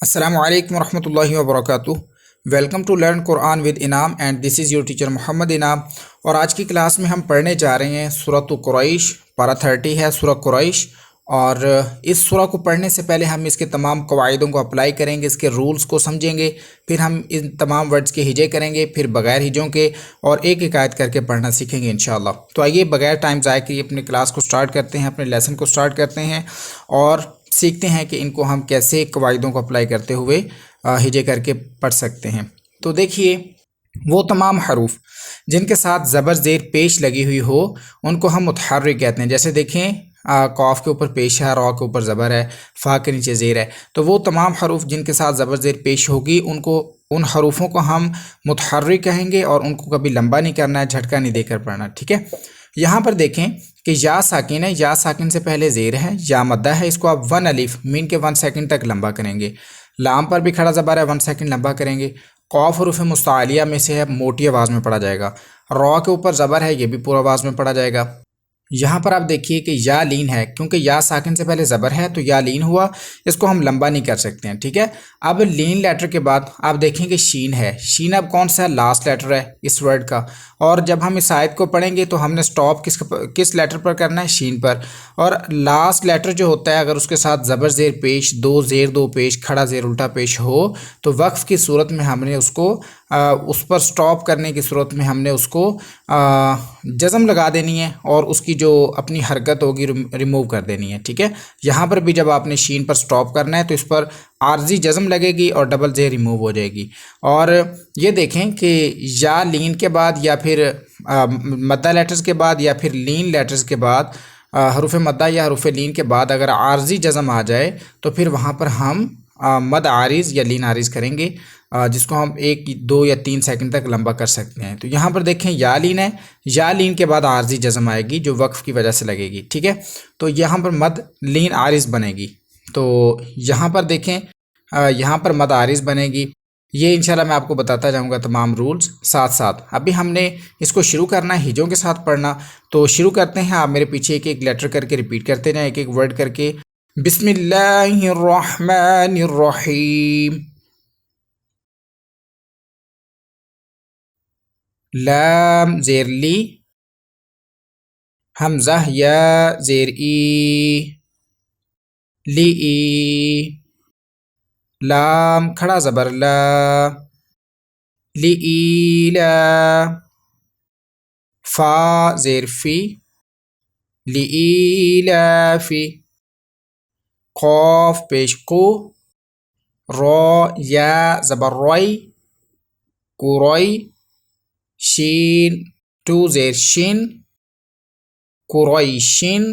السلام علیکم ورحمۃ اللہ وبرکاتہ۔ Welcome to learn Quran with Inam and this is your teacher Muhammad Inam. اور آج کی کلاس میں ہم پڑھنے جا رہے ہیں سورۃ قریش، پارہ 30 ہے سورہ قریش۔ اور اس سورہ کو پڑھنے سے پہلے ہم اس کے تمام قواعدوں کو اپلائی کریں گے، اس کے رولز کو سمجھیں گے، پھر ہم ان تمام ورڈز کے ہجے کریں گے، پھر بغیر ہجوں کے اور ایک ایک آیت کر کے پڑھنا سیکھیں گے انشاءاللہ۔ تو آئیے بغیر ٹائم ضائع کیے اپنے کلاس کو سٹارٹ کرتے ہیں، اپنے لیسن کو سٹارٹ کرتے ہیں اور سیکھتے ہیں کہ ان کو ہم کیسے قواعدوں کو اپلائی کرتے ہوئے ہجے کر کے پڑھ سکتے ہیں۔ تو دیکھیے، وہ تمام حروف جن کے ساتھ زبر زیر پیش لگی ہوئی ہو ان کو ہم متحرک کہتے ہیں۔ جیسے دیکھیں، قاف کے اوپر پیش ہے، را کے اوپر زبر ہے، فا کے نیچے زیر ہے، تو وہ تمام حروف جن کے ساتھ زبر زیر پیش ہوگی ان حروفوں کو ہم متحرک کہیں گے، اور ان کو کبھی لمبا نہیں کرنا ہے، جھٹکا نہیں دے کر پڑھنا، ٹھیک ہے۔ یہاں پر دیکھیں کہ یا ساکن ہے، یا ساکن سے پہلے زیر ہے، یا مدہ ہے، اس کو آپ 1 الف مین کے 1 سیکنڈ تک لمبا کریں گے۔ لام پر بھی کھڑا زبر ہے، 1 سیکنڈ لمبا کریں گے۔ قاف حروف مستعلیہ میں سے ہے، موٹی آواز میں پڑھا جائے گا۔ را کے اوپر زبر ہے، یہ بھی پورا آواز میں پڑھا جائے گا۔ یہاں پر آپ دیکھیے کہ یا لین ہے، کیونکہ یا ساکن سے پہلے زبر ہے تو یا لین ہوا، اس کو ہم لمبا نہیں کر سکتے ہیں، ٹھیک ہے۔ اب لین لیٹر کے بعد آپ دیکھیں کہ شین ہے، شین اب کون سا ہے؟ لاسٹ لیٹر ہے اس ورڈ کا، اور جب ہم اس آیت کو پڑھیں گے تو ہم نے سٹاپ کس لیٹر پر کرنا ہے؟ شین پر۔ اور لاسٹ لیٹر جو ہوتا ہے، اگر اس کے ساتھ زبر زیر پیش، دو زیر دو پیش، کھڑا زیر الٹا پیش ہو تو وقف کی صورت میں ہم نے اس پر سٹاپ کرنے کی صورت میں ہم نے اس کو جزم لگا دینی ہے، اور اس کی جو اپنی حرکت ہوگی ریموو کر دینی ہے، ٹھیک ہے۔ یہاں پر بھی جب آپ نے شین پر سٹاپ کرنا ہے تو اس پر عارضی جزم لگے گی اور ڈبل زیر ریموو ہو جائے گی۔ اور یہ دیکھیں کہ یا لین کے بعد یا پھر مدہ لیٹرز کے بعد یا پھر لین لیٹرز کے بعد، حروف مدہ یا حروف لین کے بعد اگر عارضی جزم آ جائے تو پھر وہاں پر ہم مد عارض یا لین عارض کریں گے، جس کو ہم 1 2 یا 3 سیکنڈ تک لمبا کر سکتے ہیں۔ تو یہاں پر دیکھیں یا لین ہے، یا لین کے بعد عارضی جزم آئے گی جو وقف کی وجہ سے لگے گی، ٹھیک ہے۔ تو یہاں پر مد لین عارض بنے گی، تو یہاں پر دیکھیں یہاں پر مد عارض بنے گی۔ یہ انشاءاللہ میں آپ کو بتاتا جاؤں گا تمام رولز ساتھ ساتھ۔ ابھی ہم نے اس کو شروع کرنا ہے ہجوں کے ساتھ پڑھنا، تو شروع کرتے ہیں۔ آپ میرے پیچھے ایک ایک لیٹر کر کے ریپیٹ کرتے جائیں، ایک ایک ورڈ کر کے۔ بسم اللہ الرحمن الرحیم۔ لام زیر لی، حمزہ یا زیر ای، لی ای، لام کھڑا زبر لا، لی ای لا، فا زیر فی، لی ای لا فی، قاف پیش قو، را یا زبر روی، قروی، شین 2 زیر شین، قریشین۔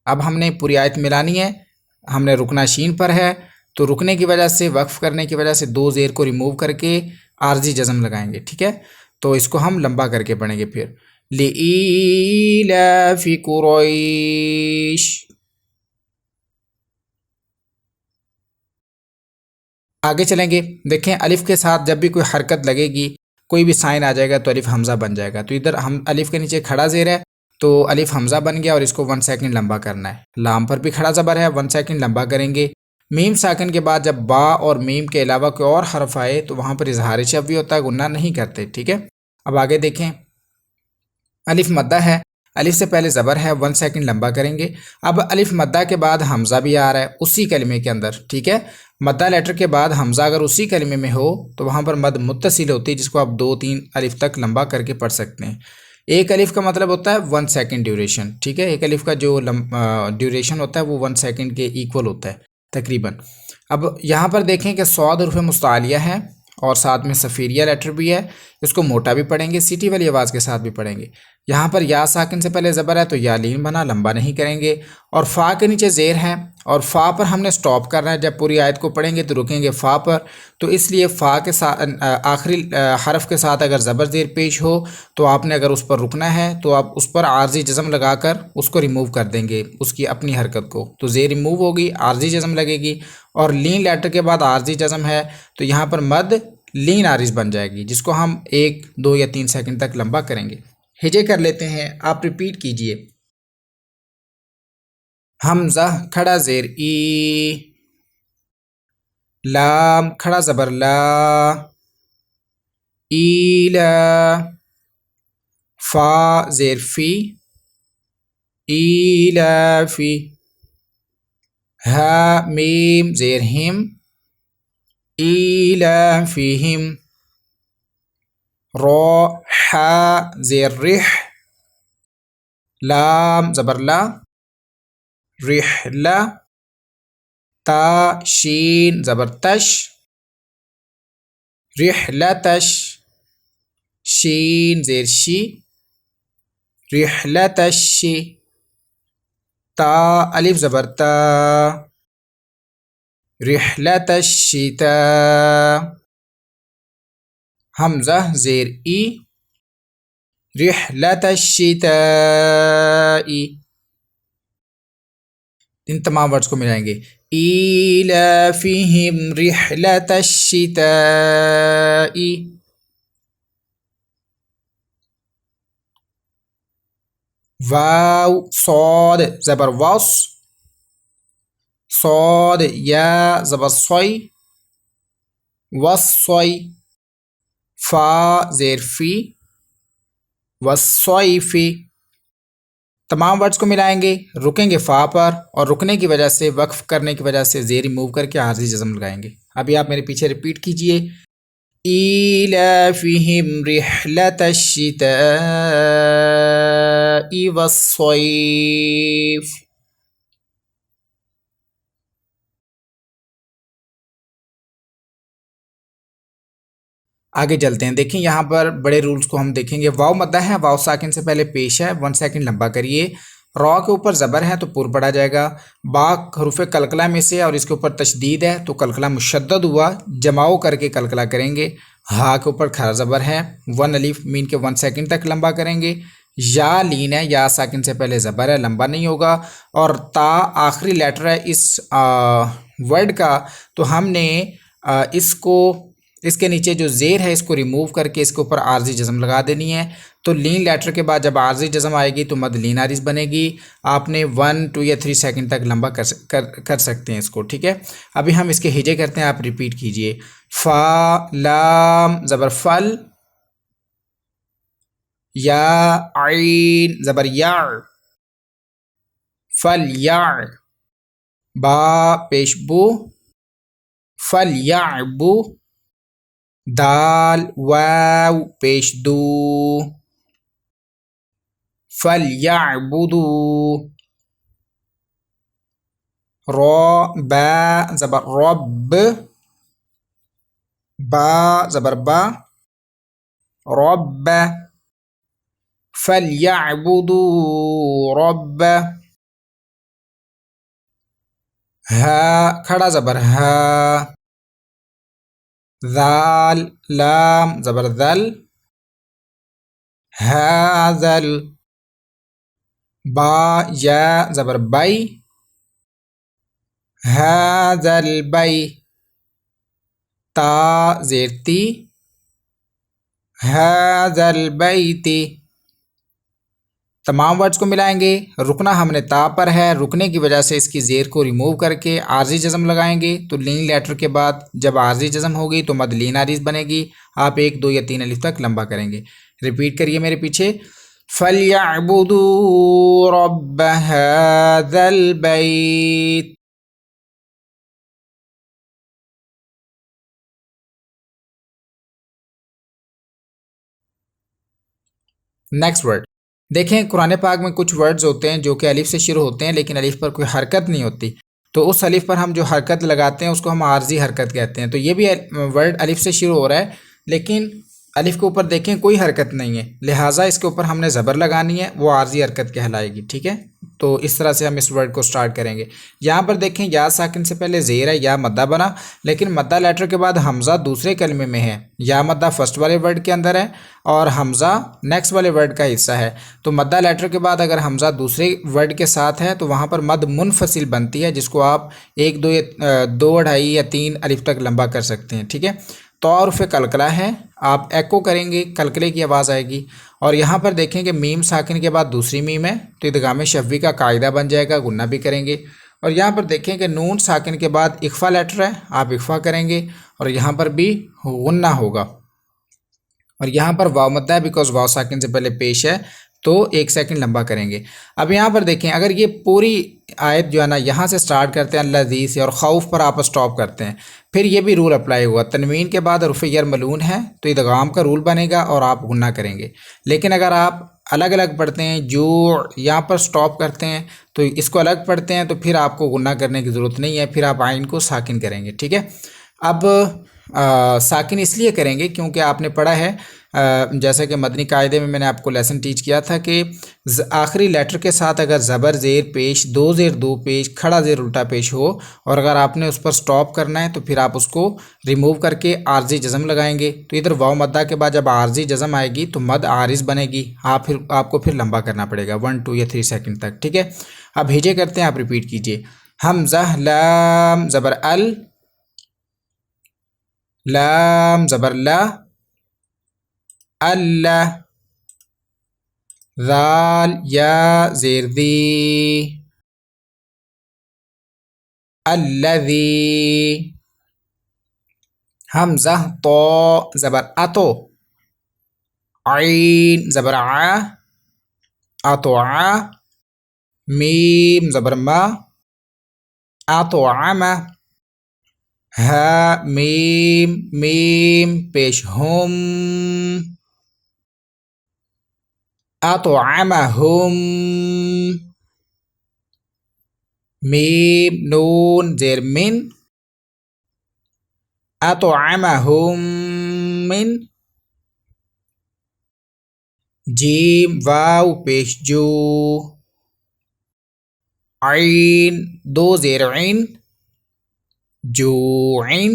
اب ہم نے پوری آیت ملانی ہے، ہم نے رکنا شین پر ہے، تو رکنے کی وجہ سے، وقف کرنے کی وجہ سے 2 زیر کو ریموو کر کے عارضی جزم لگائیں گے، ٹھیک ہے۔ تو اس کو ہم لمبا کر کے پڑھیں گے پھر، لِإِيلَافِ قُرَيْشٍ۔ آگے چلیں گے، دیکھیں الف کے ساتھ جب بھی کوئی حرکت لگے گی، کوئی بھی سائن آ جائے گا تو الف حمزہ بن جائے گا۔ تو ادھر ہم الف کے نیچے کھڑا زیر ہے تو الف حمزہ بن گیا، اور اس کو 1 سیکنڈ لمبا کرنا ہے۔ لام پر بھی کھڑا زبر ہے، 1 سیکنڈ لمبا کریں گے۔ میم ساکن کے بعد جب با اور میم کے علاوہ کوئی اور حرف آئے تو وہاں پر اظہار شفوی ہوتا ہے، گنہ نہیں کرتے، ٹھیک ہے۔ اب آگے دیکھیں، الف مدہ ہے، الف سے پہلے زبر ہے، 1 سیکنڈ لمبا کریں گے۔ اب الف مدہ کے بعد حمزہ بھی آ رہا ہے اسی کلمے کے اندر، ٹھیک ہے۔ مدہ لیٹر کے بعد حمزہ اگر اسی کلمے میں ہو تو وہاں پر مد متصل ہوتی ہے، جس کو آپ 2 3 الف تک لمبا کر کے پڑھ سکتے ہیں۔ ایک الف کا مطلب ہوتا ہے 1 سیکنڈ ڈیوریشن، ٹھیک ہے۔ ایک الف کا جو ڈیوریشن ہوتا ہے وہ 1 سیکنڈ کے ایکول ہوتا ہے تقریباً۔ اب یہاں پر دیکھیں کہ صاد حرف مستعلیہ ہے اور ساتھ میں صفیریہ لیٹر بھی ہے، اس کو موٹا بھی پڑھیں گے، سیٹی والی آواز کے ساتھ بھی پڑھیں گے۔ یہاں پر یا ساکن سے پہلے زبر ہے تو یا لین بنا، لمبا نہیں کریں گے۔ اور فا کے نیچے زیر ہے، اور فا پر ہم نے سٹاپ کرنا ہے، جب پوری آیت کو پڑھیں گے تو رکیں گے فا پر، تو اس لیے فا کے ساتھ آخری حرف کے ساتھ اگر زبر زیر پیش ہو تو آپ نے اگر اس پر رکنا ہے تو آپ اس پر عارضی جزم لگا کر اس کو ریموو کر دیں گے، اس کی اپنی حرکت کو، تو زیر ریموو ہوگی، عارضی جزم لگے گی۔ اور لین لیٹر کے بعد عارضی جزم ہے تو یہاں پر مد لین عارض بن جائے گی، جس کو ہم 1 2 یا 3 سیکنڈ تک لمبا کریں گے۔ ہجے کر لیتے ہیں، آپ ریپیٹ کیجئے۔ حمزہ کھڑا زیر ای، لام کھڑا زبر لا، ایلا، فا زیر فی، ایلافی، ہا میم زیر ہم، ایلافہم، را حا زیر رح، لام زبر لا، رحلہ، تا شین زبر تش، رحلتش، شین زیر شی، رحلتشی، تا الف زبر تا، رحلت الشتاء، حمزہ زیر ای، رحلت الشتاء، ان تمام ورڈز کو ملائیں گے، ایلافہم رحلت الشتاء، واو صاد زبر وص، صاد یا زبر صی، وصی، فا زیر فی، والصیفی، تمام ورڈز کو ملائیں گے، رکیں گے فا پر، اور رکنے کی وجہ سے، وقف کرنے کی وجہ سے زیر ریموو کر کے عارضی جزم لگائیں گے۔ ابھی آپ میرے پیچھے ریپیٹ کیجئے، ایلافہم رحلت الشتاء والصیف۔ آگے چلتے ہیں، دیکھیں یہاں پر بڑے رولز کو ہم دیکھیں گے۔ واو مدہ ہے، واو ساکن سے پہلے پیش ہے، 1 سیکنڈ لمبا کریے۔ را کے اوپر زبر ہے تو پر پڑا جائے گا۔ با حروف قلقلہ میں سے اور اس کے اوپر تشدید ہے تو قلقلہ مشدد ہوا، جماؤ کر کے قلقلہ کریں گے۔ ہا کے اوپر کھڑا زبر ہے، 1 الف مین کے 1 سیکنڈ تک لمبا کریں گے۔ یا لین ہے، یا ساکن سے پہلے زبر ہے، لمبا نہیں ہوگا۔ اور تا آخری لیٹر ہے اس ورڈ کا، تو ہم نے اس کے نیچے جو زیر ہے اس کو ریموو کر کے اس کے اوپر عارضی جزم لگا دینی ہے۔ تو لین لیٹر کے بعد جب عارضی جزم آئے گی تو مد لین عارض بنے گی۔ آپ نے 1 2 یا 3 سیکنڈ تک لمبا کر سکتے ہیں اس کو، ٹھیک ہے۔ ابھی ہم اس کے ہجے کرتے ہیں، آپ ریپیٹ کیجئے، فا لام زبر فل، یا عین زبر یا، فل یا، با پیش بو، فل یا بو، دال واو پیش دو، فَلْيَعْبُدُوا، را با زبر رب، با زبر با، رب، فَلْيَعْبُدُوا رب، ہا کھڑا زبر ہا، ذال لام زبر ذل، ہاذل، با یا زبر بئی، ہاذل بئی، تا زیر تی، ہاذل بیتی، تمام ورڈز کو ملائیں گے۔ رکنا ہم نے تا پر ہے، رکنے کی وجہ سے اس کی زیر کو ریموو کر کے عارضی جزم لگائیں گے۔ تو لین لیٹر کے بعد جب عارضی جزم ہوگی تو مد لین عارض بنے گی۔ آپ 1 2 یا 3 الف تک لمبا کریں گے۔ ریپیٹ کریے میرے پیچھے، فَلْيَعْبُدُوا رَبَّ هَذَا الْبَيْتِ۔ نیکسٹ ورڈ دیکھیں، قرآن پاک میں کچھ ورڈز ہوتے ہیں جو کہ الف سے شروع ہوتے ہیں لیکن الف پر کوئی حرکت نہیں ہوتی، تو اس الف پر ہم جو حرکت لگاتے ہیں اس کو ہم عارضی حرکت کہتے ہیں۔ تو یہ بھی ورڈ الف سے شروع ہو رہا ہے لیکن الف کے اوپر دیکھیں کوئی حرکت نہیں ہے، لہٰذا اس کے اوپر ہم نے زبر لگانی ہے، وہ عارضی حرکت کہلائے گی، ٹھیک ہے۔ تو اس طرح سے ہم اس ورڈ کو سٹارٹ کریں گے۔ یہاں پر دیکھیں یا ساکن سے پہلے زیر ہے، یا مدہ بنا، لیکن مدہ لیٹر کے بعد حمزہ دوسرے کلمے میں ہے، یا مدہ فرسٹ والے ورڈ کے اندر ہے اور حمزہ نیکسٹ والے ورڈ کا حصہ ہے۔ تو مدہ لیٹر کے بعد اگر حمزہ دوسرے ورڈ کے ساتھ ہے تو وہاں پر مد منفصل بنتی ہے، جس کو آپ 1 2 یا 2 2.5 یا 3 الف تک لمبا کر سکتے ہیں، ٹھیک ہے۔ تو حرف قلقلہ ہے، آپ ایکو کریں گے، قلقلے کی آواز آئے گی۔ اور یہاں پر دیکھیں کہ میم ساکن کے بعد دوسری میم ہے تو ادغام شفوی کا قاعدہ بن جائے گا، گنہ بھی کریں گے، اور یہاں پر دیکھیں کہ نون ساکن کے بعد اخفا لیٹر ہے، آپ اخفا کریں گے اور یہاں پر بھی غنہ ہوگا، اور یہاں پر واو مدہ ہے بیکاز واو ساکن سے پہلے پیش ہے تو 1 سیکنڈ لمبا کریں گے۔ اب یہاں پر دیکھیں اگر یہ پوری آیت جو ہے نا یہاں سے سٹارٹ کرتے ہیں اللہ ذی سے اور خوف پر آپ سٹاپ کرتے ہیں، پھر یہ بھی رول اپلائی ہوا، تنوین کے بعد حرف یر ملون ہے تو ادغام کا رول بنے گا اور آپ غنہ کریں گے۔ لیکن اگر آپ الگ الگ پڑھتے ہیں، جو یہاں پر سٹاپ کرتے ہیں تو اس کو الگ پڑھتے ہیں تو پھر آپ کو غنہ کرنے کی ضرورت نہیں ہے، پھر آپ عین کو ساکن کریں گے، ٹھیک ہے۔ اب ساکن اس لیے کریں گے کیونکہ آپ نے پڑھا ہے جیسا کہ مدنی قاعدے میں نے آپ کو لیسن ٹیچ کیا تھا کہ آخری لیٹر کے ساتھ اگر زبر زیر پیش، دو زیر دو پیش، کھڑا زیر الٹا پیش ہو اور اگر آپ نے اس پر سٹاپ کرنا ہے تو پھر آپ اس کو ریموو کر کے عارضی جزم لگائیں گے۔ تو ادھر واو مدہ کے بعد جب عارضی جزم آئے گی تو مد عارض بنے گی، آپ کو پھر لمبا کرنا پڑے گا 1 2 یا 3 سیکنڈ تک، ٹھیک ہے۔ اب ہجے کرتے ہیں، آپ ریپیٹ کیجئے۔ حمزہ لام زبر ال، لام زبر لا، اللہ، ذال یا زیر دی، الذی، حمزہ تو زبر اتو، عین زبر ع، اطع، میم زبر ما، اطعم، ہا میم میم پیش ہم، اطعمہم، میم نون زیر من، اطعمہم من، جیم واو پیش جو، عین دو زیر عین، جوعین۔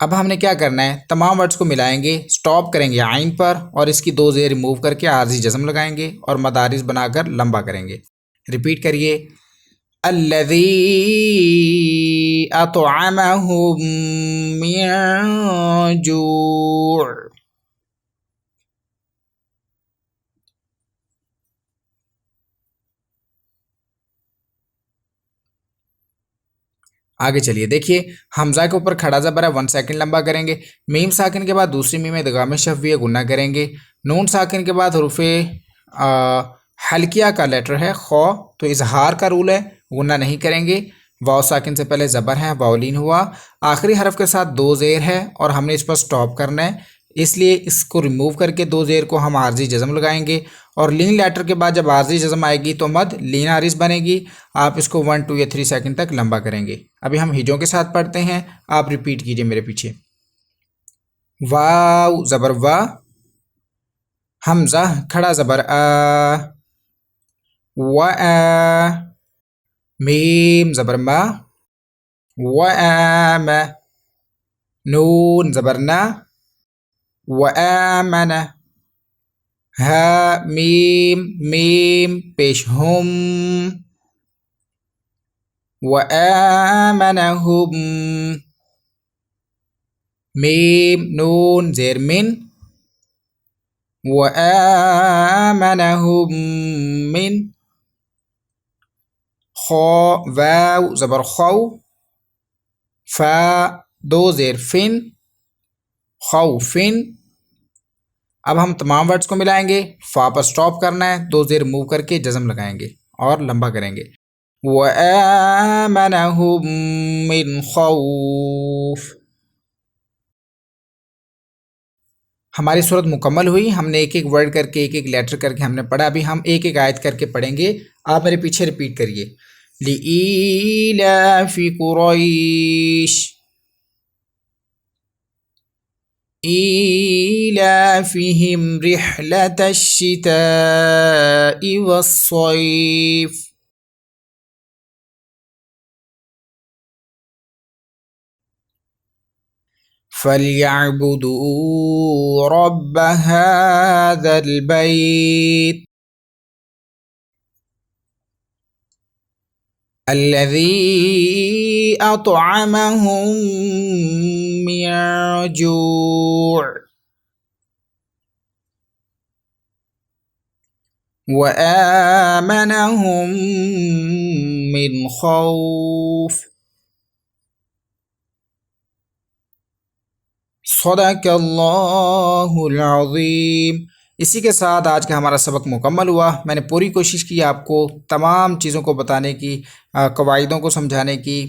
اب ہم نے کیا کرنا ہے، تمام ورڈز کو ملائیں گے، سٹاپ کریں گے عین پر اور اس کی دو زیر ریموو کر کے عارضی جزم لگائیں گے اور مدارس بنا کر لمبا کریں گے۔ ریپیٹ کریے، الذی اطعمہم من جوع۔ آگے چلیے دیکھیے، حمزہ کے اوپر کھڑا زبر ہے 1 سیکنڈ لمبا کریں گے، میم ساکن کے بعد دوسری میم ادغام شفوی غنہ کریں گے، نون ساکن کے بعد حروف حلقیہ کا لیٹر ہے خو تو اظہار کا رول ہے، غنہ نہیں کریں گے، واو ساکن سے پہلے زبر ہے واولین ہوا، آخری حرف کے ساتھ دو زیر ہے اور ہم نے اس پر سٹاپ کرنا ہے، اس لیے اس کو ریموو کر کے دو زیر کو ہم عارضی جزم لگائیں گے اور لین لیٹر کے بعد جب عارضی جزم آئے گی تو مد لین عارض بنے گی، آپ اس کو 1 2 یا 3 سیکنڈ تک لمبا کریں گے۔ ابھی ہم ہجوں کے ساتھ پڑھتے ہیں، آپ ریپیٹ کیجئے میرے پیچھے۔ واو زبر وا، حمزہ کھڑا زبر آ، وآ، میم زبر ما، وآم، نون زبر نا، وآمن، ہا میم میم پیش ہم، وآمنہم، میم نون زیر من، وآمنہم من، خو واو زبر خو، فا دو زیر فن، خوفن۔ اب ہم تمام ورڈز کو ملائیں گے، فا پر سٹاپ کرنا ہے، دو زیر موو کر کے جزم لگائیں گے اور لمبا کریں گے، وآمنہم من خوف۔ ہماری صورت مکمل ہوئی، ہم نے ایک ایک ورڈ کر کے ایک ایک لیٹر کر کے ہم نے پڑھا، ابھی ہم ایک ایک آیت کر کے پڑھیں گے، آپ میرے پیچھے ریپیٹ کریے۔ لِإِيلَافِ قُرَيْشٍ إِيلَافِهِمْ رِحْلَةَ الشِّتَاءِ وَالصَّيْفِ فَلْيَعْبُدُوا رَبَّ هَذَا الْبَيْتِ الَّذِي أَطْعَمَهُم مِّن جُوعٍ وآمنهم من خوف صدق اللہ العظیم۔ اسی کے ساتھ آج کا ہمارا سبق مکمل ہوا۔ میں نے پوری کوشش کی آپ کو تمام چیزوں کو بتانے کی، قواعدوں کو سمجھانے کی،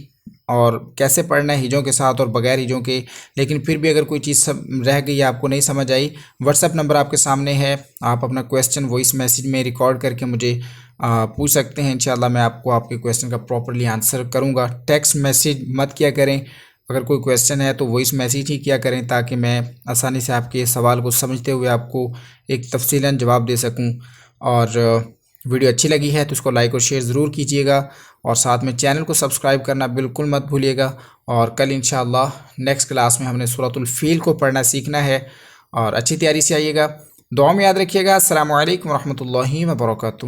اور کیسے پڑھنا ہے ہجوں کے ساتھ اور بغیر ہجوں کے۔ لیکن پھر بھی اگر کوئی چیز رہ گئی، آپ کو نہیں سمجھ آئی، واٹس ایپ نمبر آپ کے سامنے ہے، آپ اپنا کویسچن وائس میسیج میں ریکارڈ کر کے مجھے پوچھ سکتے ہیں۔ انشاءاللہ میں آپ کو آپ کے کویسچن کا پراپرلی آنسر کروں گا۔ ٹیکسٹ میسیج مت کیا کریں، اگر کوئی کویسچن ہے تو وائس میسیج ہی کیا کریں، تاکہ میں آسانی سے آپ کے سوال کو سمجھتے ہوئے آپ کو ایک تفصیلاً جواب دے سکوں۔ اور ویڈیو اچھی لگی ہے تو اس کو لائک اور شیئر ضرور کیجیے گا، اور ساتھ میں چینل کو سبسکرائب کرنا بالکل مت بھولیے گا۔ اور کل انشاءاللہ نیکسٹ کلاس میں ہم نے سورۃ الفیل کو پڑھنا سیکھنا ہے، اور اچھی تیاری سے آئیے گا۔ دعا میں یاد رکھیے گا۔ السلام علیکم ورحمۃ اللہ وبرکاتہ۔